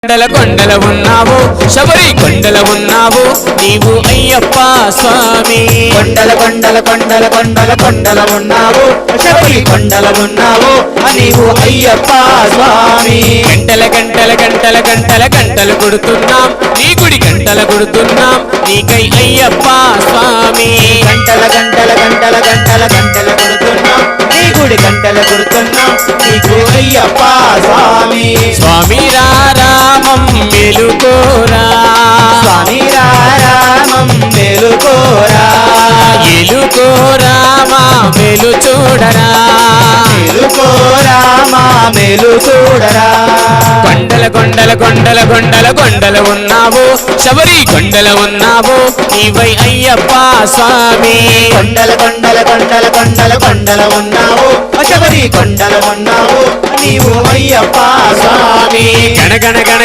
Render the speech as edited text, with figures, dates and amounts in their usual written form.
కొండల కొండల ఉన్నావు శబరి కొండల ఉన్నావు నీవు అయ్యప్ప స్వామి కొండల కొండల కొండల కొండల కొండల ఉన్నావు శబరి కొండల ఉన్నావు నీవు అయ్యప్ప స్వామి గంటల గంటల గంటల గంటల గంటలు కొడుతున్నాం నీ గుడి గంటల కొడుతున్నాం నీకై అయ్యప్ప స్వామి గంటల గంటల గంటల గంటల గంటల కొడుతున్నాం నీ గుడి గంటల కొడుతున్నాం నీకు అయ్యప్ప స్వామి స్వామి రామం మెలుకోరా స్వామి రామం మెలుకోరా ఎలుకోరా మా మెలు చూడరా మెలుకోరా మా మెలు చూడరా కొండల కొండల కొండల కొండల కొండల ఉన్నావు శబరి కొండల ఉన్నావు నీవై అయ్యప్ప స్వామి కొండల కొండల కొండల కొండల కొండల ఉన్నావు శబరి కొండల ఉన్నావు నీవు అయ్యప్ప స్వామి గణ గణ గణ